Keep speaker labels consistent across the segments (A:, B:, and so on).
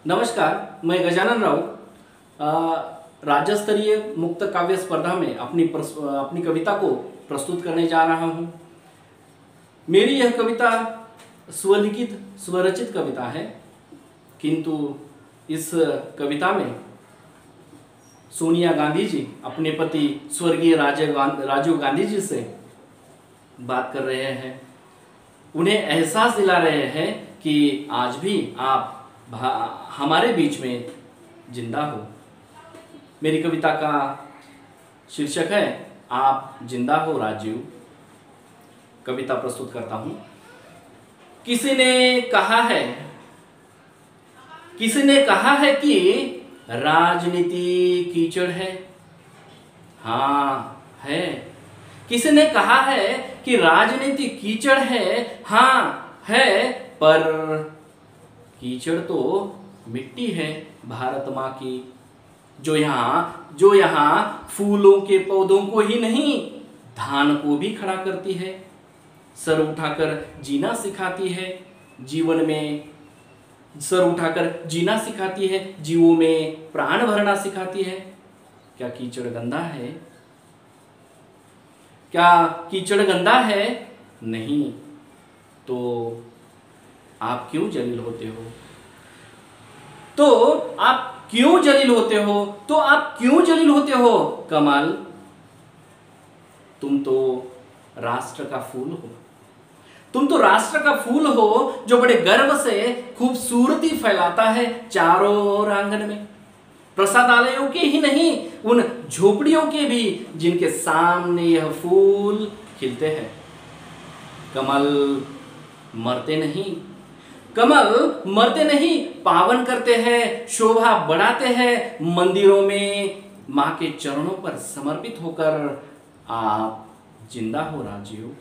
A: नमस्कार, मैं गजानन राव राज्य स्तरीय मुक्त काव्य स्पर्धा में अपनी कविता को प्रस्तुत करने जा रहा हूँ। मेरी यह कविता स्वलिखित स्वरचित कविता है, किंतु इस कविता में सोनिया गांधी जी अपने पति स्वर्गीय राजीव गांधी जी से बात कर रहे हैं। उन्हें एहसास दिला रहे हैं कि आज भी आप हमारे बीच में जिंदा हो। मेरी कविता का शीर्षक है आप जिंदा हो राजीव। कविता प्रस्तुत करता हूं। किसी ने कहा है कि राजनीति कीचड़ है। हाँ है। किसी ने कहा है कि राजनीति कीचड़ है। हाँ है, पर कीचड़ तो मिट्टी है भारत माँ की, जो यहाँ फूलों के पौधों को ही नहीं, धान को भी खड़ा करती है, सर उठाकर जीना सिखाती है, जीवन में सर उठाकर जीना सिखाती है, जीवों में प्राण भरना सिखाती है। क्या कीचड़ गंदा है? क्या कीचड़ गंदा है? नहीं। तो आप क्यों जलील होते हो? कमल, तुम तो राष्ट्र का फूल हो। जो बड़े गर्व से खूबसूरती फैलाता है चारों ओर आंगन में, प्रसादालयों के ही नहीं, उन झोपड़ियों के भी जिनके सामने यह फूल खिलते हैं। कमल मरते नहीं, पावन करते हैं, शोभा बढ़ाते हैं। मंदिरों में मां के चरणों पर समर्पित होकर आप जिंदा हो राजीव,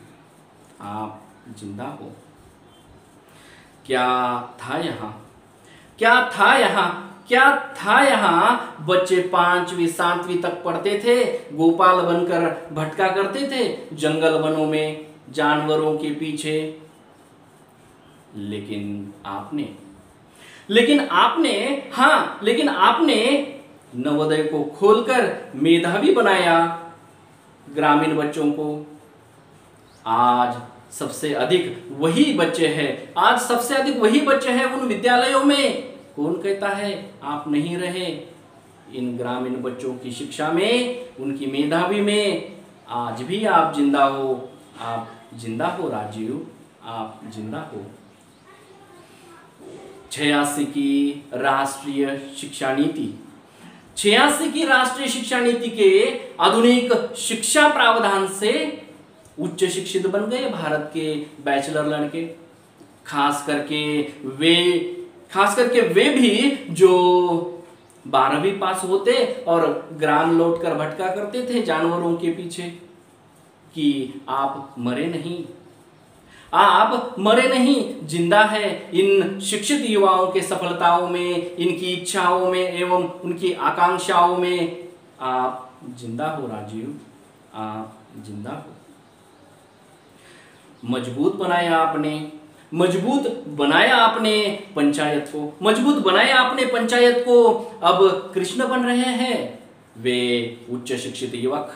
A: आप जिंदा हो। क्या था यहाँ बच्चे 5वीं 7वीं तक पढ़ते थे, गोपाल बनकर भटका करते थे जंगल वनों में जानवरों के पीछे। लेकिन आपने नवोदय को खोलकर मेधावी बनाया ग्रामीण बच्चों को। आज सबसे अधिक वही बच्चे हैं उन विद्यालयों में। कौन कहता है आप नहीं रहे? इन ग्रामीण बच्चों की शिक्षा में, उनकी मेधावी में आज भी आप जिंदा हो। आप जिंदा हो राजीव, आप जिंदा हो। 86 की राष्ट्रीय शिक्षा नीति के आधुनिक शिक्षा प्रावधान से उच्च शिक्षित बन गए भारत के बैचलर लड़के। खास करके वे भी जो 12वीं पास होते और ग्राम लौटकर भटका करते थे जानवरों के पीछे। कि आप मरे नहीं, जिंदा है। इन शिक्षित युवाओं के सफलताओं में, इनकी इच्छाओं में एवं उनकी आकांक्षाओं में आप जिंदा हो राजीव, आप जिंदा हो। मजबूत बनाया आपने पंचायत को। अब कृष्ण बन रहे हैं वे उच्च शिक्षित युवक।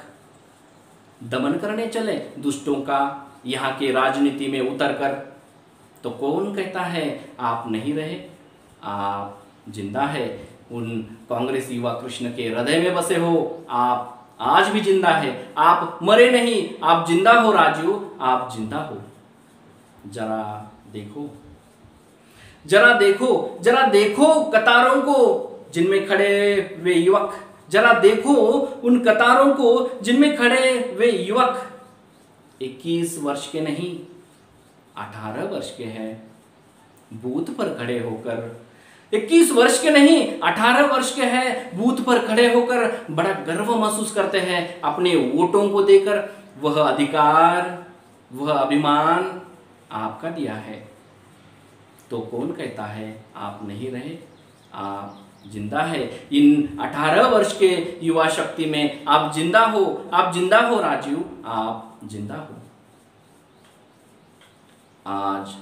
A: दमन करने चले दुष्टों का यहाँ के राजनीति में उतरकर। तो कौन कहता है आप नहीं रहे? आप जिंदा है। उन कांग्रेस युवा कृष्ण के हृदय में बसे हो। आप आज भी जिंदा है। आप मरे नहीं, आप जिंदा हो राजू, आप जिंदा हो। जरा देखो कतारों को जिनमें खड़े वे युवक। जरा देखो उन कतारों को जिनमें खड़े वे युवक। 21 वर्ष के नहीं, 18 वर्ष के हैं। बूथ पर खड़े होकर 21 वर्ष के नहीं, 18 वर्ष के हैं। बूथ पर खड़े होकर बड़ा गर्व महसूस करते हैं अपने वोटों को देकर। वह अधिकार, वह अभिमान आपका दिया है। तो कौन कहता है आप नहीं रहे? आप जिंदा है। इन 18 वर्ष के युवा शक्ति में आप जिंदा हो। आप जिंदा हो राजीव, आप जिंदा हो। आज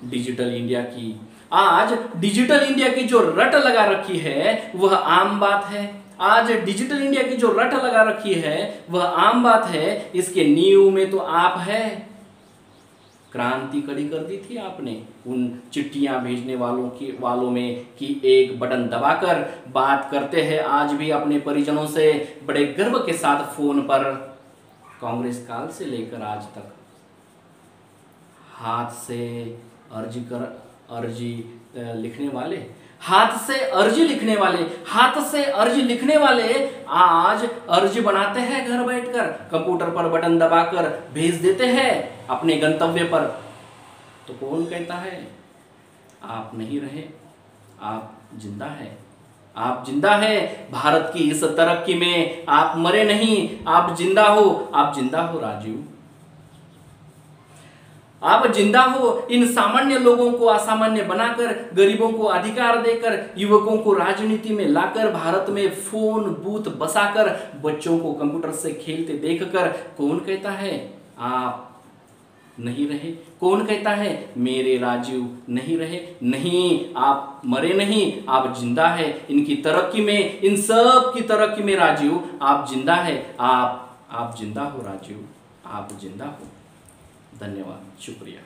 A: डिजिटल इंडिया की आज डिजिटल इंडिया की जो रट लगा रखी है वह आम बात है। आज डिजिटल इंडिया की जो रट लगा रखी है वह आम बात है। इसके नींव में तो आप है। क्रांति खड़ी कर दी थी आपने उन चिट्ठियां भेजने वालों में कि एक बटन दबाकर बात करते हैं आज भी अपने परिजनों से बड़े गर्व के साथ फोन पर। कांग्रेस काल से लेकर आज तक हाथ से अर्जी लिखने वाले, हाथ से अर्जी लिखने वाले आज अर्जी बनाते हैं घर बैठकर, कंप्यूटर पर बटन दबाकर भेज देते हैं अपने गंतव्य पर। तो कौन कहता है आप नहीं रहे? आप जिंदा है, आप जिंदा है। भारत की इस तरक्की में आप मरे नहीं, आप जिंदा हो राजीव। आप जिंदा हो। इन सामान्य लोगों को असामान्य बनाकर, गरीबों को अधिकार देकर, युवकों को राजनीति में लाकर, भारत में फोन बूथ बसाकर, बच्चों को कंप्यूटर से खेलते देखकर कौन कहता है आप नहीं रहे? कौन कहता है मेरे राजीव नहीं रहे? नहीं, आप मरे नहीं, आप जिंदा है। इनकी तरक्की में, इन सब की तरक्की में राजीव आप जिंदा है। आप जिंदा हो राजीव, आप जिंदा हो। धन्यवाद, शुक्रिया।